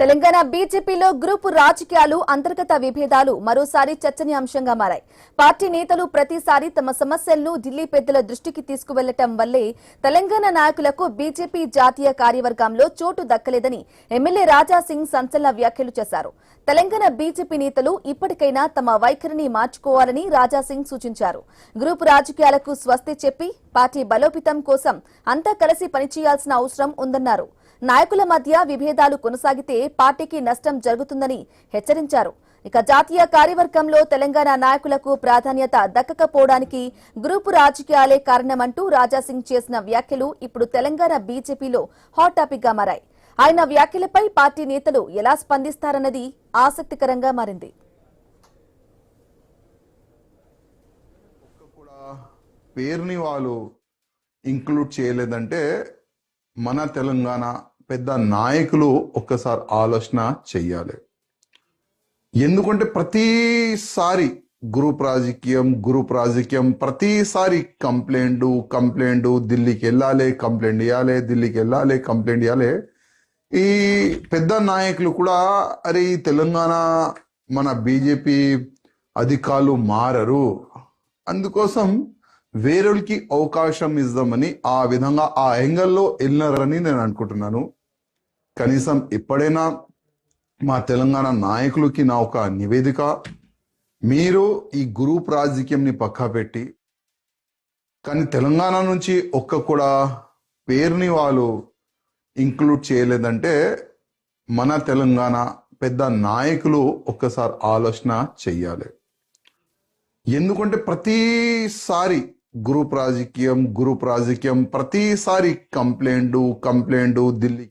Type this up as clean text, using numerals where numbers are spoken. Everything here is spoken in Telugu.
తెలంగాణ బీజేపీలో గ్రూపు రాజకీయాలు అంతర్గత విభేదాలు మరోసారి చర్చనీయాంశంగా మారాయి. పార్టీ నేతలు ప్రతిసారి తమ సమస్యలను ఢిల్లీ పెద్దల దృష్టికి తీసుకువెళ్లటం వల్లే తెలంగాణ నాయకులకు బీజేపీ జాతీయ కార్యవర్గంలో చోటు దక్కలేదని ఎమ్మెల్యే రాజా సింగ్ సంచలన వ్యాఖ్యలు చేశారు. తెలంగాణ బీజేపీ నేతలు ఇప్పటికైనా తమ వైఖరిని మార్చుకోవాలని రాజా సింగ్ సూచించారు. గ్రూపు రాజకీయాలకు స్వస్తి చెప్పి పార్టీ బలోపేతం కోసం అంతా కలిసి పనిచేయాల్సిన అవసరం ఉందన్నారు. నాయకుల మధ్య విభేదాలు కొనసాగితే పార్టీకి నష్టం జరుగుతుందని హెచ్చరించారు. ఇక జాతీయ కార్యవర్గంలో తెలంగాణ నాయకులకు ప్రాధాన్యత దక్కకపోవడానికి గ్రూపు రాజకీయాలే కారణమంటూ రాజాసింగ్ చేసిన వ్యాఖ్యలు ఇప్పుడు తెలంగాణ బీజేపీలో హాట్ టాపిక్ గా మారాయి. ఆయన వ్యాఖ్యలపై పార్టీ నేతలు ఎలా స్పందిస్తారన్నది ఆసక్తికరంగా మారింది. పేరుని వాళ్ళు ఇంక్లూడ్ చేయలేదంటే మన తెలంగాణ పెద్ద నాయకులు ఒక్కసారి ఆలోచన చెయ్యాలి. ఎందుకంటే ప్రతిసారి గ్రూప్ రాజకీయం ప్రతిసారి కంప్లైంట్ ఢిల్లీకి వెళ్ళాలి, కంప్లైంట్ ఇవ్వాలి, ఢిల్లీకి వెళ్ళాలి, కంప్లైంట్ ఇవ్వాలి. ఈ పెద్ద నాయకులు కూడా అరే ఈ తెలంగాణ మన బీజేపీ అధికారులు మారరు, అందుకోసం వేరేకి అవకాశం ఇద్దామని ఆ విధంగా ఆ యాంగిల్లో వెళ్ళినారని నేను అనుకుంటున్నాను. కనీసం ఎప్పుడైనా మా తెలంగాణ నాయకులకి నా ఒక నివేదిక, మీరు ఈ గ్రూప్ రాజకీయంని పక్కా పెట్టి కానీ తెలంగాణ నుంచి ఒక్క కూడా పేరుని వాళ్ళు ఇంక్లూడ్ చేయలేదంటే మన తెలంగాణ పెద్ద నాయకులు ఒక్కసారి ఆలోచన చెయ్యాలి. ఎందుకంటే ప్రతిసారి గ్రూప్ రాజకీయం ప్రతిసారి కంప్లైంట్ ఢిల్లీ